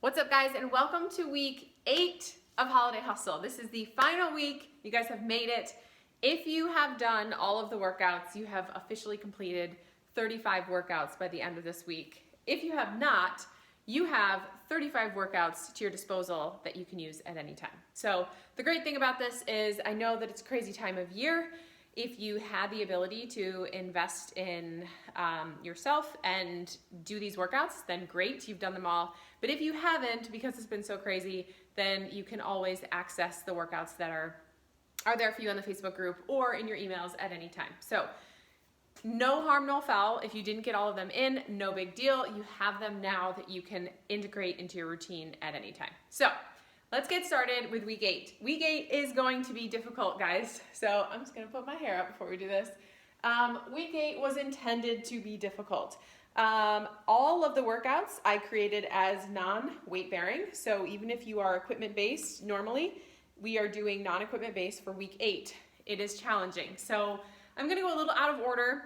What's up, guys, and welcome to week 8 of Holiday Hustle. This is the final week. You guys have made it. If you have done all of the workouts, you have officially completed 35 workouts by the end of this week. If you have not, you have 35 workouts to your disposal that you can use at any time. So the great thing about this is I know that it's a crazy time of year. If you had the ability to invest in yourself and do these workouts, then great, you've done them all. But if you haven't, because it's been so crazy, then you can always access the workouts that are there for you on the Facebook group or in your emails at any time. So no harm, no foul. If you didn't get all of them in, no big deal. You have them now that you can integrate into your routine at any time. So let's get started with week 8. Week 8 is going to be difficult, guys. So I'm just gonna put my hair up before we do this. Week 8 was intended to be difficult. All of the workouts I created as non-weight bearing. So even if you are equipment based, normally we are doing non-equipment based for week 8. It is challenging. So I'm gonna go a little out of order.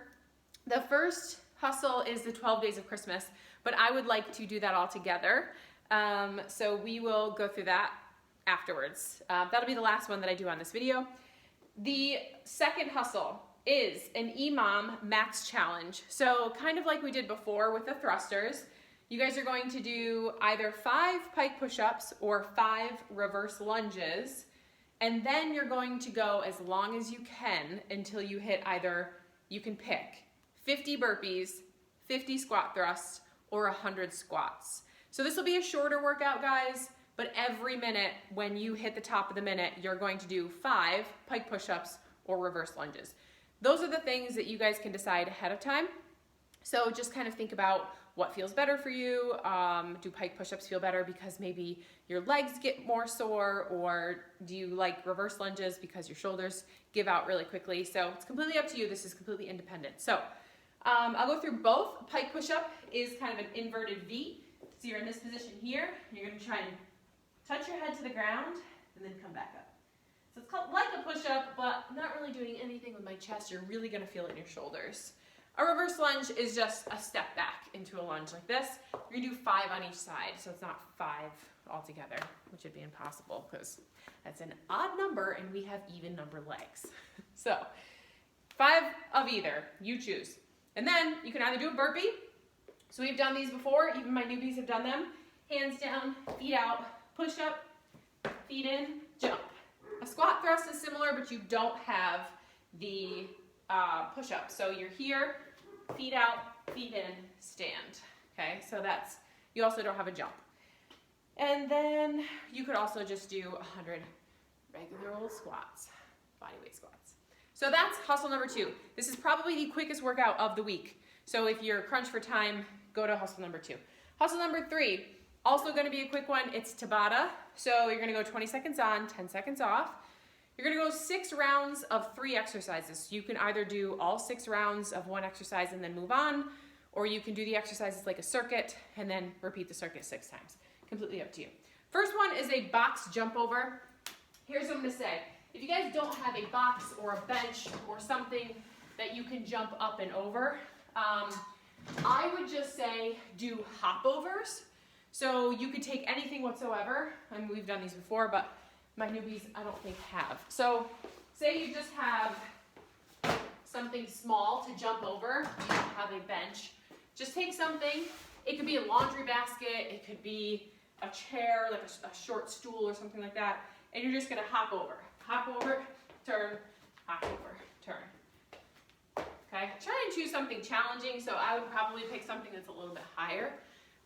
The first hustle is the 12 days of Christmas, but I would like to do that all together. So we will go through that afterwards. That'll be the last one that I do on this video. The second hustle is an EMOM max challenge. So kind of like we did before with the thrusters, you guys are going to do either 5 pike push-ups or 5 reverse lunges, and then you're going to go as long as you can until you hit either, you can pick 50 burpees, 50 squat thrusts, or 100 squats. So this will be a shorter workout, guys, but every minute when you hit the top of the minute, you're going to do 5 pike push-ups or reverse lunges. Those are the things that you guys can decide ahead of time. So just kind of think about what feels better for you. Do pike push-ups feel better because maybe your legs get more sore, or do you like reverse lunges because your shoulders give out really quickly? So it's completely up to you. This is completely independent. So I'll go through both. Pike push-up is kind of an inverted V. So you're in this position here. You're going to try and touch your head to the ground and then come back up. So it's called like a push-up, but I'm not really doing anything with my chest. You're really going to feel it in your shoulders. A reverse lunge is just a step back into a lunge like this. You're going to do 5 on each side, so it's not 5 altogether, which would be impossible because that's an odd number and we have even number legs. So 5 of either, you choose. And then you can either do a burpee. So we've done these before, even my newbies have done them. Hands down, feet out, push up, feet in, jump. A squat thrust is similar, but you don't have the push up. So you're here, feet out, feet in, stand. Okay, so that's, you also don't have a jump. And then you could also just do 100 regular old squats, body weight squats. So that's hustle number 2. This is probably the quickest workout of the week. So if you're crunched for time, go to hustle number 2. Hustle number 3, also going to be a quick one. It's Tabata. So you're going to go 20 seconds on, 10 seconds off. You're going to go 6 rounds of 3 exercises. You can either do all 6 rounds of one exercise and then move on, or you can do the exercises like a circuit and then repeat the circuit 6 times. Completely up to you. First one is a box jump over. Here's what I'm going to say. If you guys don't have a box or a bench or something that you can jump up and over, I would just say do hop overs. So you could take anything whatsoever. I mean, we've done these before, but my newbies I don't think have. So say you just have something small to jump over, you don't have a bench. Just take something. It could be a laundry basket, it could be a chair, like a short stool or something like that, and you're just gonna hop over, turn, hop over, turn. Okay, try and choose something challenging, so I would probably pick something that's a little bit higher,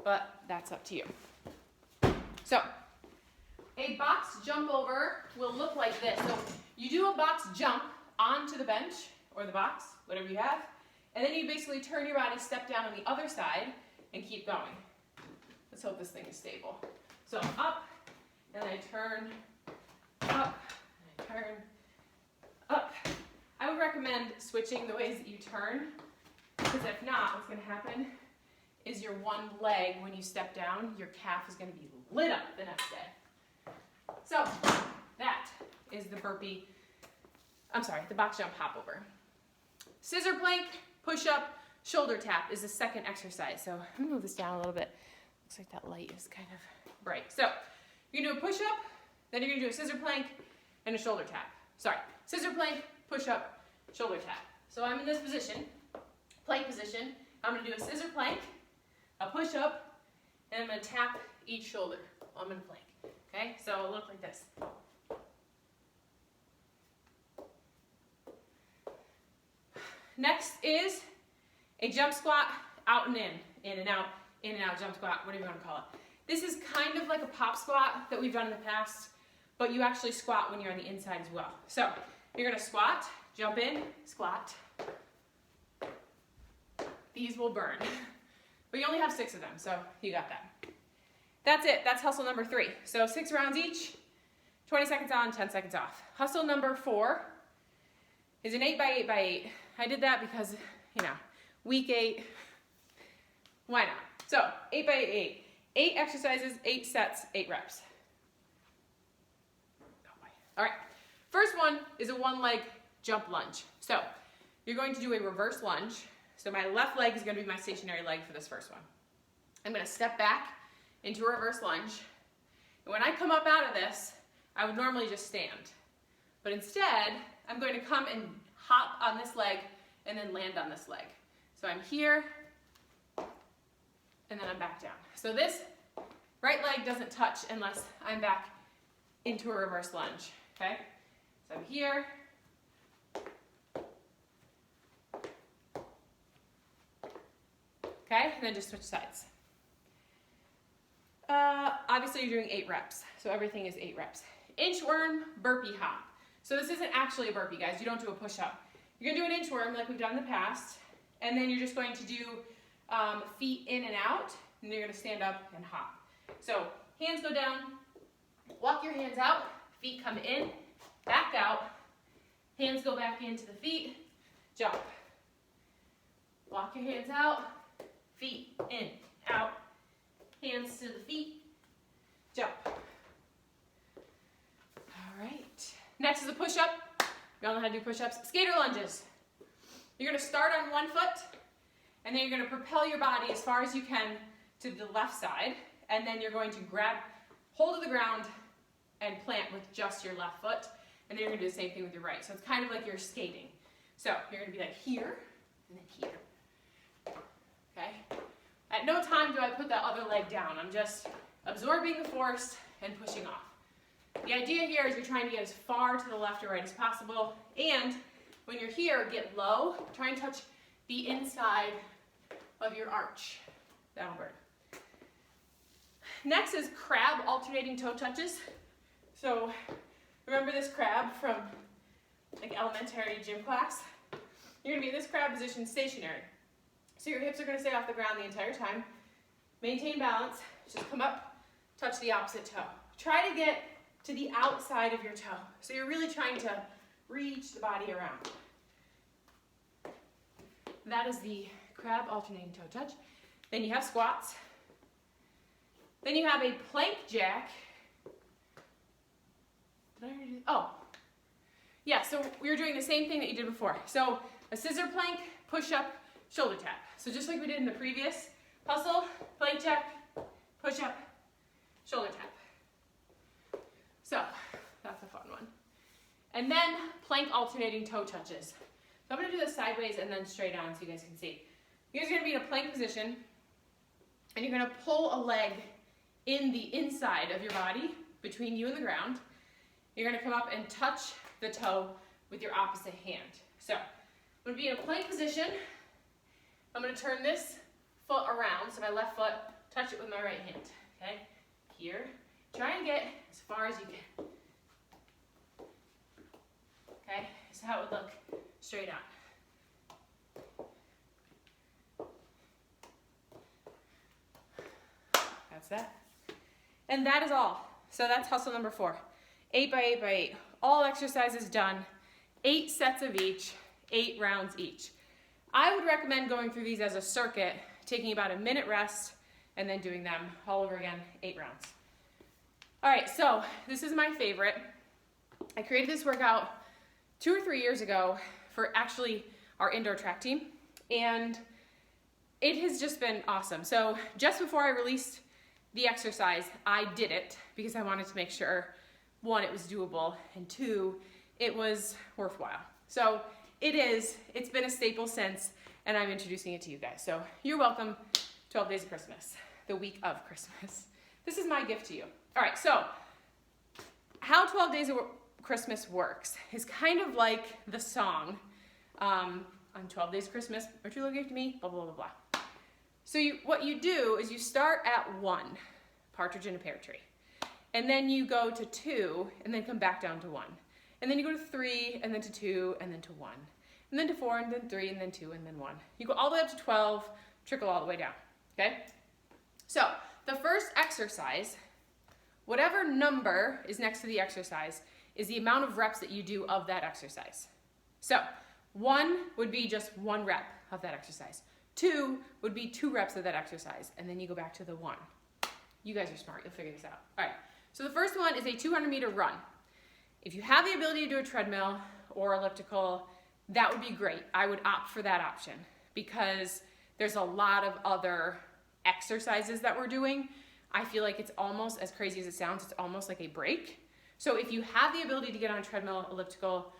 but that's up to you. So, a box jump over will look like this. So you do a box jump onto the bench, or the box, whatever you have, and then you basically turn your body, step down on the other side, and keep going. Let's hope this thing is stable. So up, and I turn, up, and I turn, up. I would recommend switching the ways that you turn, because if not, what's going to happen is your one leg, when you step down, your calf is going to be lit up the next day. So that is the burpee, the box jump hop over. Scissor plank, push up, shoulder tap is the second exercise. So I'm going to move this down a little bit. Looks like that light is kind of bright. So you're gonna do a push-up, then you're gonna do a scissor plank and a shoulder tap. Sorry, scissor plank, push-up, shoulder tap. So I'm in this position, plank position. I'm gonna do a scissor plank, a push-up, and I'm gonna tap each shoulder while I'm in plank. Okay, so it'll look like this. Next is a jump squat, out and in and out, jump squat, whatever you want to call it. This is kind of like a pop squat that we've done in the past, but you actually squat when you're on the inside as well. So you're gonna squat, jump in, squat. These will burn, but you only have 6 of them, so you got that. That's it, that's hustle number 3. So 6 rounds each, 20 seconds on, 10 seconds off. Hustle number 4 is an 8 by 8 by 8. I did that because, you know, week 8, why not? So 8 by 8, 8 exercises, 8 sets, 8 reps. All right, first one is a 1-leg jump lunge. So you're going to do a reverse lunge. So my left leg is going to be my stationary leg for this first one. I'm going to step back into a reverse lunge. And when I come up out of this, I would normally just stand. But instead, I'm going to come and hop on this leg and then land on this leg. So I'm here, and then I'm back down. So this right leg doesn't touch unless I'm back into a reverse lunge, okay? So I'm here. Okay, and then just switch sides. Obviously you're doing 8 reps, so everything is 8 reps. Inchworm burpee hop. So this isn't actually a burpee, guys. You don't do a push-up. You're gonna do an inchworm like we've done in the past, and then you're just going to do feet in and out, and you're gonna stand up and hop. So hands go down, walk your hands out, feet come in, back out, hands go back into the feet, jump. Walk your hands out, feet in, out, hands to the feet, jump. All right. Next is a push-up. We all know how to do push-ups. Skater lunges. You're gonna start on one foot, and then you're gonna propel your body as far as you can to the left side, and then you're going to grab hold of the ground and plant with just your left foot, and then you're gonna do the same thing with your right. So it's kind of like you're skating. So you're gonna be like here, and then here. Okay? At no time do I put that other leg down. I'm just absorbing the force and pushing off. The idea here is you're trying to get as far to the left or right as possible, and when you're here, get low, try and touch the inside of your arch. That'll burn. Next is crab alternating toe touches. So remember this crab from like elementary gym class? You're gonna be in this crab position stationary. So your hips are gonna stay off the ground the entire time. Maintain balance, just come up, touch the opposite toe. Try to get to the outside of your toe. So you're really trying to reach the body around. That is the crab alternating toe touch. Then you have squats. Then you have a plank jack. Did I already do? Oh. Yeah, so we were doing the same thing that you did before. So a scissor plank, push up, shoulder tap. So just like we did in the previous hustle, plank jack, push up, shoulder tap. So that's a fun one. And then plank alternating toe touches. So I'm gonna do this sideways and then straight on so you guys can see. You guys are gonna be in a plank position, and you're gonna pull a leg in the inside of your body between you and the ground. You're gonna come up and touch the toe with your opposite hand. So I'm gonna be in a plank position. I'm gonna turn this foot around, so my left foot, touch it with my right hand, okay? Here, try and get as far as you can. Okay, this is how it would look straight on. That's that. And that is all. So that's hustle number 4. 8 by 8 by 8. All exercises done. 8 sets of each, 8 rounds each. I would recommend going through these as a circuit, taking about a minute rest, and then doing them all over again, 8 rounds. All right, so this is my favorite. I created this workout 2 or 3 years ago for actually our indoor track team, and it has just been awesome. So just before I released the exercise, I did it because I wanted to make sure, one, it was doable, and two, it was worthwhile. So it's been a staple since, and I'm introducing it to you guys. So you're welcome, 12 Days of Christmas, the week of Christmas. This is my gift to you. All right, so how 12 Days of Christmas works is kind of like the song, on 12 Days of Christmas, what you gave to me, blah, blah, blah, blah. So what you do is you start at 1, partridge in a pear tree. And then you go to 2, and then come back down to 1. And then you go to 3, and then to 2, and then to 1. And then to 4, and then 3, and then 2, and then 1. You go all the way up to 12, trickle all the way down, okay? So the first exercise, whatever number is next to the exercise, is the amount of reps that you do of that exercise. So 1 would be just 1 rep of that exercise. 2 would be 2 reps of that exercise, and then you go back to the 1. You guys are smart, you'll figure this out. All right, so the first one is a 200-meter run. If you have the ability to do a treadmill or elliptical, that would be great. I would opt for that option because there's a lot of other exercises that we're doing. I feel like it's almost, as crazy as it sounds, it's almost like a break. So if you have the ability to get on a treadmill, elliptical,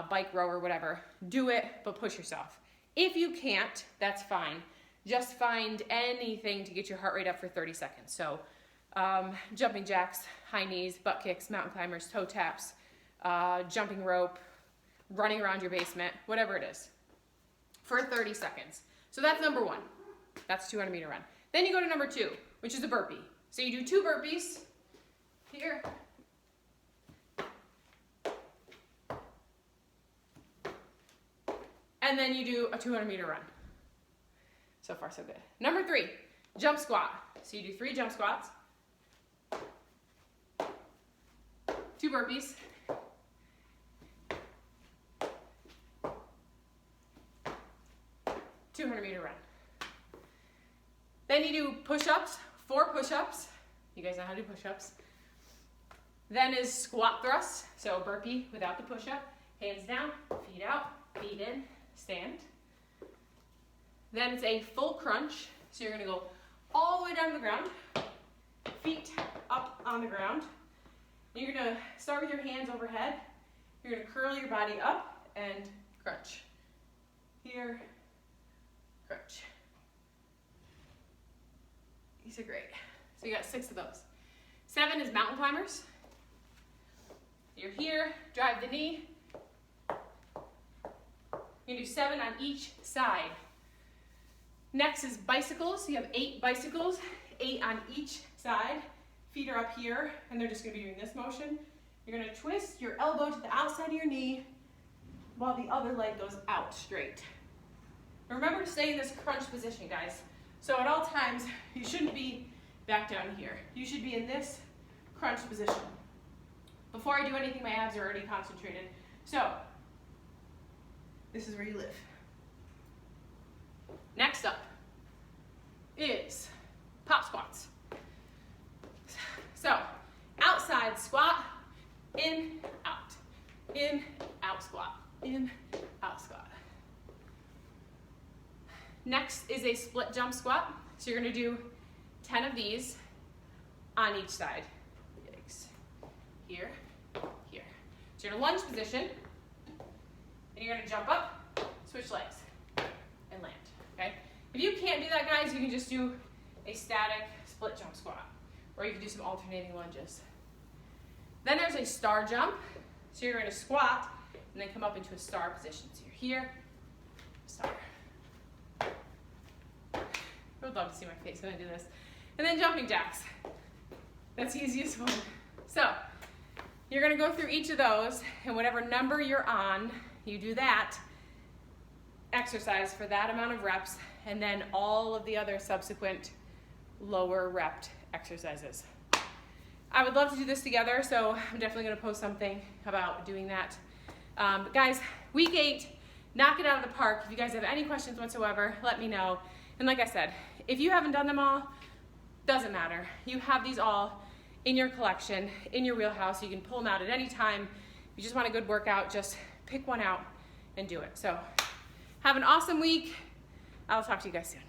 bike, rower, whatever, do it, but push yourself. If you can't, that's fine. Just find anything to get your heart rate up for 30 seconds. So jumping jacks, high knees, butt kicks, mountain climbers, toe taps, jumping rope, running around your basement, whatever it is, for 30 seconds. So that's number 1. That's 200-meter run. Then you go to number 2, which is a burpee. So you do 2 burpees here. And then you do a 200-meter run. So far, so good. Number 3, jump squat. So you do 3 jump squats, 2 burpees, 200-meter run. Then you do push-ups, 4 push-ups. You guys know how to do push-ups. Then is squat thrusts. So burpee without the push-up. Hands down, feet out, feet in, stand. Then it's a full crunch. So you're gonna go all the way down to the ground, feet up on the ground. You're gonna start with your hands overhead. You're gonna curl your body up and crunch. Here, crunch. These are great. So you got 6 of those. 7 is mountain climbers. You're here, drive the knee. You do 7 on each side. Next is bicycles. So you have 8 bicycles, 8 on each side. Feet are up here, and they're just gonna be doing this motion. You're gonna twist your elbow to the outside of your knee while the other leg goes out straight. Remember to stay in this crunch position, guys. So at all times, you shouldn't be back down here. You should be in this crunch position. Before I do anything, my abs are already concentrated. So this is where you live. Next up is pop squats. So outside squat, in, out squat, in, out squat. Next is a split jump squat. So you're gonna do 10 of these on each side. Yikes. Here, here. So you're in a lunge position, and you're gonna jump up, switch legs, and land, okay? If you can't do that, guys, you can just do a static split jump squat, or you can do some alternating lunges. Then there's a star jump. So you're gonna squat, and then come up into a star position. So you're here, star. I would love to see my face when I do this. And then jumping jacks. That's the easiest one. So you're gonna go through each of those, and whatever number you're on, you do that exercise for that amount of reps, and then all of the other subsequent lower repped exercises. I would love to do this together, so I'm definitely gonna post something about doing that. But guys, week 8, knock it out of the park. If you guys have any questions whatsoever, let me know. And like I said, if you haven't done them all, doesn't matter. You have these all in your collection, in your wheelhouse. You can pull them out at any time. If you just want a good workout, just pick one out and do it. So have an awesome week. I'll talk to you guys soon.